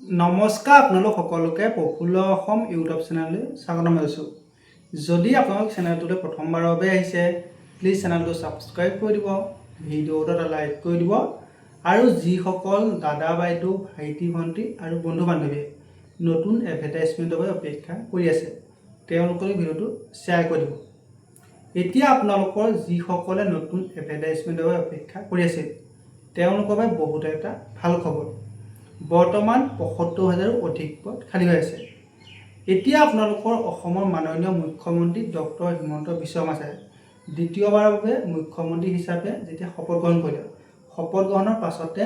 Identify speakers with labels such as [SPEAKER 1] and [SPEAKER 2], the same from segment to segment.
[SPEAKER 1] নমস্কাৰ আপোনালোক সকলোকে প্ৰফুল্ল অসম ইউটিউব চেনেললৈ স্বাগতম জনাইছোঁ। যদি আপোনালোক চেনেলটোলৈ প্ৰথমবাৰৰ বাবে আহিছে, প্লিজ চেনেলটো ছাবস্ক্ৰাইব কৰি দিব, ভিডিঅ'টো এটা লাইক কৰি দিব আৰু যিসকল দাদা বাইদেউ ভাইটি ভণ্টি আৰু বন্ধু বান্ধৱীয়ে নতুন এডভাৰটাইজমেণ্টৰ বাবে অপেক্ষা কৰি আছে তেওঁলোকৰ ভিডিঅ'টো শ্বেয়াৰ কৰি দিব। এতিয়া আপোনালোকৰ যিসকলে নতুন এডভাৰটাইজমেণ্টৰ বাবে অপেক্ষা কৰি আছে তেওঁলোকৰ বাবে বহুত এটা ভাল খবৰ। বৰ্তমান ৭৫,০০০ৰো অধিক পদ খালী হৈ আছে। এতিয়া আপোনালোকৰ অসমৰ মাননীয় মুখ্যমন্ত্ৰী ডক্টৰ হিমন্ত বিশ্ব শৰ্মাই দ্বিতীয়বাৰৰ বাবে মুখ্যমন্ত্ৰী হিচাপে যেতিয়া শপত গ্ৰহণ কৰিলে, শপত গ্ৰহণৰ পাছতে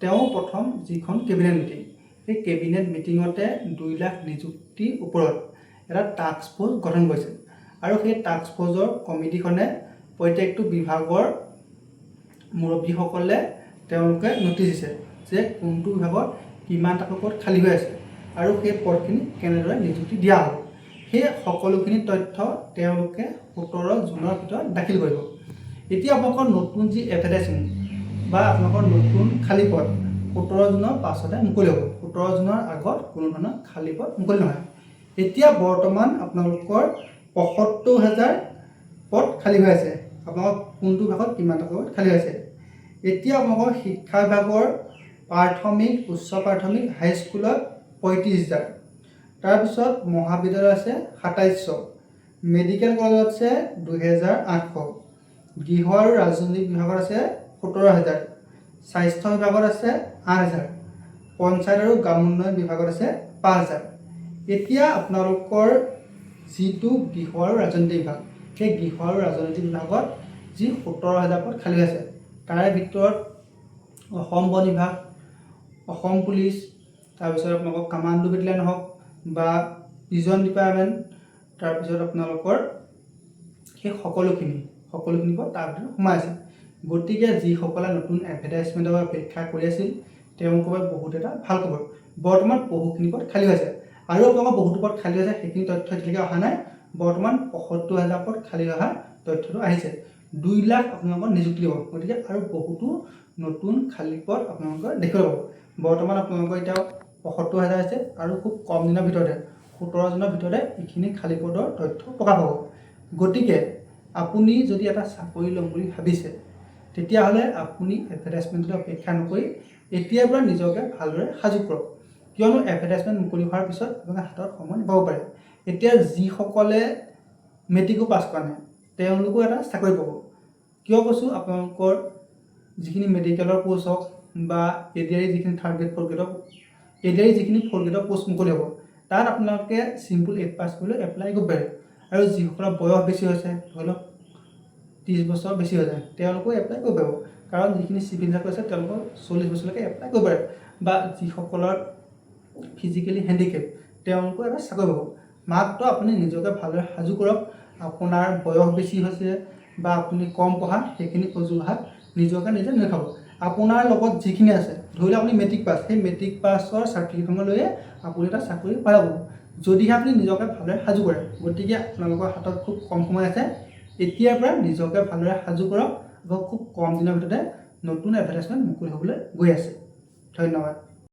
[SPEAKER 1] তেওঁ প্ৰথম যিখন কেবিনেট মিটিং, সেই কেবিনেট মিটিঙতে ২ লাখ নিযুক্তিৰ ওপৰত এটা টাস্ক ফ'ৰ্চ গঠন কৰিছে আৰু সেই টাস্ক ফ'ৰ্চৰ কমিটিখনে প্ৰত্যেকটো বিভাগৰ মুৰব্বীসকলে তেওঁলোকে নটিচ দিছে যে কোনটো বিভাগত কিমানটা পদ খালী হৈ আছে আৰু সেই পদখিনি কেনেদৰে নিযুক্তি দিয়া হ'ব। সেই সকলোখিনি তথ্য তেওঁলোকে ১৭ জুনৰ ভিতৰত দাখিল কৰিব। এতিয়া আপোনালোকৰ নতুন যি এডভাৰটাইজমেণ্ট বা আপোনালোকৰ নতুন খালী পদ ১৭ জুনৰ পাছতে মুকলি হ'ব। ১৭ জুনৰ আগত কোনো ধৰণৰ খালী পদ মুকলি নহয়। এতিয়া বৰ্তমান আপোনালোকৰ ৭৫,০০০ পদ খালী হৈ আছে। আপোনালোকৰ কোনটো বিভাগত কিমানটা পদ খালী হৈ আছে। এতিয়া আপোনালোকৰ শিক্ষা বিভাগৰ প্ৰাথমিক, উচ্চ প্ৰাথমিক, হাইস্কুলত ৩৫,০০০, তাৰপিছত মহাবিদ্যালয় আছে ২৭০০, মেডিকেল কলেজত আছে ২,৮০০, গৃহ আৰু ৰাজনৈতিক বিভাগত আছে ১৭,০০০, স্বাস্থ্য বিভাগত আছে ৮,০০০, পঞ্চায়ত আৰু গ্ৰাম উন্নয়ন বিভাগত আছে ৫,০০০। এতিয়া আপোনালোকৰ যিটো গৃহ আৰু ৰাজনৈতিক বিভাগ, সেই গৃহ আৰু ৰাজনৈতিক বিভাগত যি ১৭,০০০ পদ খালী আছে তাৰে ভিতৰত অসম বন বিভাগ, অসম পুলিচ, তাৰপিছত আপোনালোকৰ কামাণ্ডো বেটেলিয়ান হওক বা প্ৰিজন ডিপাৰ্টমেণ্ট, তাৰপিছত আপোনালোকৰ সেই সকলোখিনি পদ তাৰ ভিতৰত সোমাই আছে। গতিকে যিসকলে নতুন এডভাৰটাইজমেণ্টৰ বাবে অপেক্ষা কৰি আছিল তেওঁলোকৰ বাবে বহুত এটা ভাল খবৰ। বৰ্তমান বহুখিনি পদ খালী হৈছে আৰু আপোনালোকৰ বহুতো পদ খালী হৈছে, সেইখিনি তথ্য এতিয়ালৈকে অহা নাই। বৰ্তমান ৭৫,০০০ পদ খালী অহা তথ্যটো আহিছে। ২ লাখ আপোনালোকৰ নিযুক্তি দিব। গতিকে আৰু বহুতো নতুন খালী পদ আপোনালোকৰ দেখিব পাব। বৰ্তমান আপোনালোকৰ এতিয়া ৭৫,০০০ আছে আৰু খুব কম দিনৰ ভিতৰতে ১৭ জুনৰ ভিতৰতে এইখিনি খালী পদৰ তথ্য প্ৰকাশ হ'ব। গতিকে আপুনি যদি এটা চাকৰি ল'ম বুলি ভাবিছে তেতিয়াহ'লে আপুনি এডভাৰটাইজমেণ্টলৈ অপেক্ষা নকৰি এতিয়াৰ পৰা নিজকে ভালদৰে সাজু কৰক, কিয়নো এডভাৰটাইজমেণ্ট মুকলি হোৱাৰ পিছত আপোনাৰ হাতত সময় নাপাব পাৰে। এতিয়া যিসকলে মেট্ৰিকো পাছ কৰা নাই তেওঁলোকেও এটা চাকৰি পাব। কিয় কৈছোঁ, আপোনালোকৰ যিখিনি মেডিকেলৰ পোষ্ট হওক বা এডিআৰি যিখিনি 3rd গ্ৰেড 4th গ্ৰেডৰ এডিআৰি যিখিনি 4th গ্ৰেডৰ পোষ্ট মুকলি হ'ব তাত আপোনালোকে চিম্পল 8 পাছ কৰিলে এপ্লাই কৰিব পাৰে। আৰু যিসকলৰ বয়স বেছি হৈছে, ধৰি লওক 30 বছৰ বেছি হৈ যায়, তেওঁলোকেও এপ্লাই কৰিব পাৰিব। কাৰণ যিখিনি চিভিল চাকৰি আছে তেওঁলোকৰ 40 বছৰলৈকে এপ্লাই কৰিব পাৰে। বা যিসকলৰ ফিজিকেলি হেণ্ডিকেপ তেওঁলোকেও এটা চাকৰি পাব। মাত্ৰ আপুনি নিজকে ভালদৰে সাজু কৰক। আপোনাৰ বয়স বেছি হৈছে বা আপুনি কম পঢ়া, সেইখিনি অজুহাত নিজকে নিজে নেখাব। আপোনাৰ লগত যিখিনি আছে, ধৰি লওক আপুনি মেট্ৰিক পাছ, সেই মেট্ৰিক পাছৰ চাৰ্টিফিকেটখন লৈয়ে আপুনি এটা চাকৰি পাই যাব যদিহে আপুনি নিজকে ভালদৰে সাজু কৰে। গতিকে আপোনালোকৰ হাতত খুব কম সময় আছে। এতিয়াৰ পৰা নিজকে ভালদৰে সাজু কৰক। খুব কম দিনৰ ভিতৰতে নতুন এডভাৰটাইজমেণ্ট মুকলি হ'বলৈ গৈ আছে। ধন্যবাদ।